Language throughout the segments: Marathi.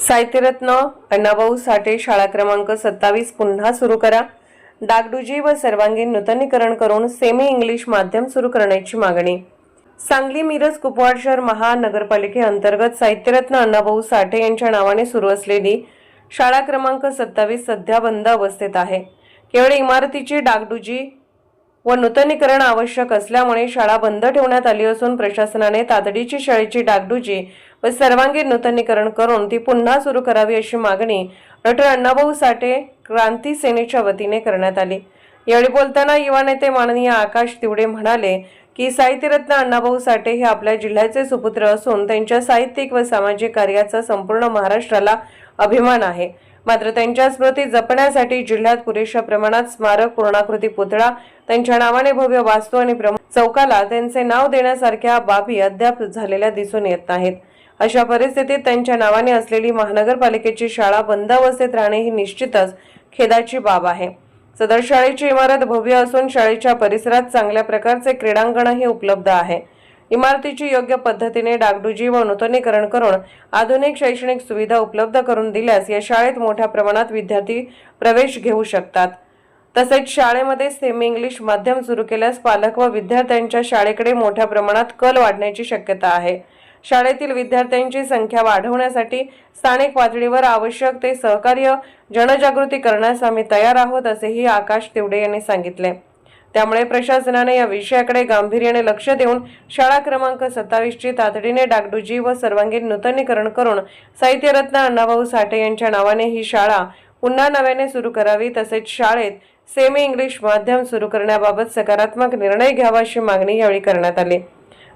साहित्यरत्न अण्णाभाऊ साठे शाळा क्रमांक 27 पुन्हा सुरू करा। डागडुजी व सर्वांगीण नूतनीकरण करून सेमी इंग्लिश माध्यम सुरू करण्याची मागणी। सांगली मिरज कुपवाड शहर महानगरपालिकेअंतर्गत साहित्यरत्न अण्णाभाऊ साठे यांच्या नावाने सुरू असलेली शाळा क्रमांक 27 सध्या बंद अवस्थेत आहे। केवळ इमारतीची डागडुजी व नूतनीकरण आवश्यक असल्यामुळे शाळा बंद ठेवण्यात आली असून प्रशासनाने तातडीची शाळेची डागडुजी व सर्वांगीण नूतनीकरण करून ती पुन्हा सुरू करावी अशी मागणी डॉक्टर अण्णाभाऊ साठे क्रांती सेनेच्या वतीने करण्यात आली। यावेळी बोलताना युवा नेते माननीय आकाश तिवडे म्हणाले की साहित्यरत्न अण्णाभाऊ साठे हे आपल्या जिल्ह्याचे सुपुत्र असून त्यांच्या साहित्यिक व सामाजिक कार्याचा संपूर्ण महाराष्ट्राला अभिमान आहे। मात्र त्यांच्या स्मृती जपण्यासाठी जिल्ह्यात पुरेशा प्रमाणात स्मारक, पूर्णाकृती पुतळा, त्यांच्या नावाने भव्य वास्तू आणि चौकाला त्यांचे नाव देण्यासारख्या बाबी अद्याप झालेल्या दिसून येत नाहीत। अशा परिस्थितीत त्यांच्या नावाने असलेली महानगरपालिकेची शाळा बंद अवस्थेत राहणे ही निश्चितच खेदाची बाब आहे। सदर शाळेची इमारत भव्य असून शाळेच्या परिसरात चांगल्या प्रकारचे क्रीडांगणही उपलब्ध आहे। इमारतीची योग्य पद्धतीने डागडुजी व नूतनीकरण करून आधुनिक शैक्षणिक सुविधा उपलब्ध करून दिल्यास या शाळेत मोठ्या प्रमाणात विद्यार्थी प्रवेश घेऊ शकतात। तसेच शाळेमध्ये सेमी इंग्लिश माध्यम सुरू केल्यास पालक व विद्यार्थ्यांच्या शाळेकडे मोठ्या प्रमाणात कल वाढण्याची शक्यता आहे। शाळेतील विद्यार्थ्यांची संख्या वाढवण्यासाठी स्थानिक पातळीवर आवश्यक ते सहकार्य जनजागृती करण्यास आम्ही तयार आहोत असेही आकाश तिवडे यांनी सांगितले। त्यामुळे प्रशासनाने या विषयाकडे गांभीर्याने लक्ष देऊन शाळा क्रमांक 27 ची तातडीने डागडुजी व सर्वांगीण नूतनीकरण करून साहित्यरत्न अण्णाभाऊ साठे यांच्या नावाने ही शाळा पुन्हा नव्याने सुरू करावी। तसेच शाळेत सेमी इंग्लिश माध्यम सुरू करण्याबाबत सकारात्मक निर्णय घ्यावा अशी मागणी यावेळी करण्यात आली।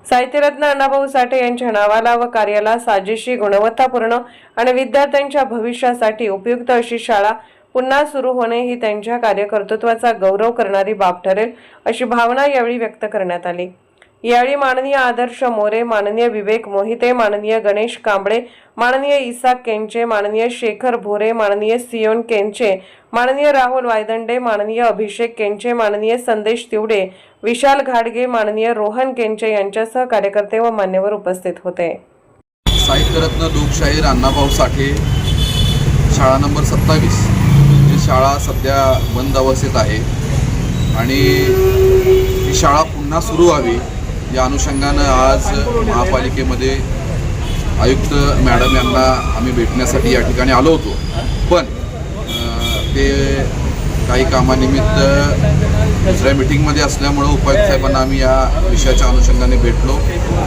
साहित्यरत्न अण्णाभाऊ साठे यांच्या नावाला व कार्याला साजेशी, गुणवत्तापूर्ण आणि विद्यार्थ्यांच्या भविष्यासाठी उपयुक्त अशी शाळा पुन्हा सुरू होणे ही त्यांच्या कार्यकर्तृत्वाचा गौरव करणारी बाब ठरेल अशी भावना यावेळी व्यक्त करण्यात आली। यावेळी माननीय आदर्श मोरे, माननीय विवेक मोहिते, माननीय गणेश कांबळे, माननीय इसाक केंचे, माननीय शेखर भोरे, माननीय सियोन केंचे, माननीय राहुल वायदंडे, माननीय अभिषेक केंचे, माननीय संदेश तिवडे, विशाल घाडगे, माननीय रोहन केंचे यांच्यासह कार्यकर्ते व मान्यवर उपस्थित होते। साहित्यरत्न लोकशाहीर अण्णाभाऊ साठे शाळा नंबर 27 ही शाळा सध्या बंद अवस्थेत आहे आणि ही शाळा पुन्हा सुरू व्हावी या अनुषंगानं आज महापालिकेमध्ये आयुक्त मॅडम यांना आम्ही भेटण्यासाठी या ठिकाणी आलो होतो, पण ते काही कामानिमित्त दुसऱ्या मीटिंगमध्ये असल्यामुळं उपायुक्त साहेबांना आम्ही या विषयाच्या अनुषंगाने भेटलो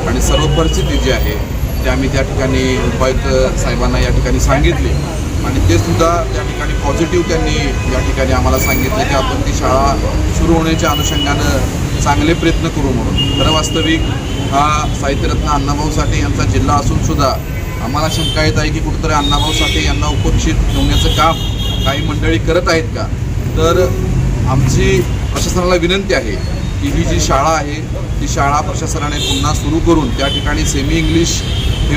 आणि सर्व परिस्थिती जी आहे ते आम्ही त्या ठिकाणी उपायुक्त साहेबांना या ठिकाणी सांगितले आणि ते सुद्धा त्या ठिकाणी पॉझिटिव्ह त्यांनी या ठिकाणी आम्हाला सांगितलं की आपण ती शाळा सुरू होण्याच्या अनुषंगानं चांगले प्रयत्न करू म्हणून। खरं वास्तविक हा साहित्यरत्न अण्णाभाऊ साठे यांचा जिल्हा असून सुद्धा आम्हाला शंका येत आहे की कुठेतरी अण्णाभाऊ साठे यांना उपेक्षित ठेवण्याचं काम काही मंडळी करत आहेत का। तर आमची प्रशासनाला विनंती आहे की ही जी शाळा आहे ती शाळा प्रशासनाने पुन्हा सुरू करून त्या ठिकाणी सेमी इंग्लिश हे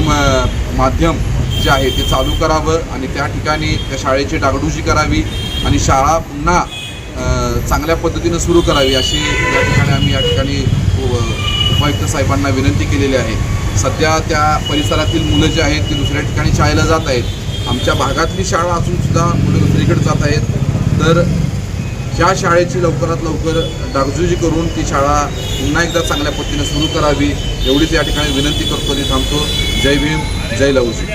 माध्यम जे आहे ते चालू करावं आणि त्या ठिकाणी त्या शाळेची डागडुजी करावी आणि शाळा पुन्हा चांगल्या पद्धतीनं सुरू करावी अशी या ठिकाणी आम्ही या ठिकाणी उपायुक्त साहेबांना विनंती केलेली आहे। सध्या त्या परिसरातील मुलं जे आहेत ती दुसऱ्या ठिकाणी शाळेला जात आहेत। आमच्या भागातली शाळा असून सुद्धा मुलं दुसरीकडे जात आहेत, तर ह्या शाळेची लवकरात लवकर डागडुजी करून ती शाळा पुन्हा एकदा चांगल्या पद्धतीने सुरू करावी एवढीच या ठिकाणी विनंती करतो आणि थांबतो। जय भीम, जय लवजी।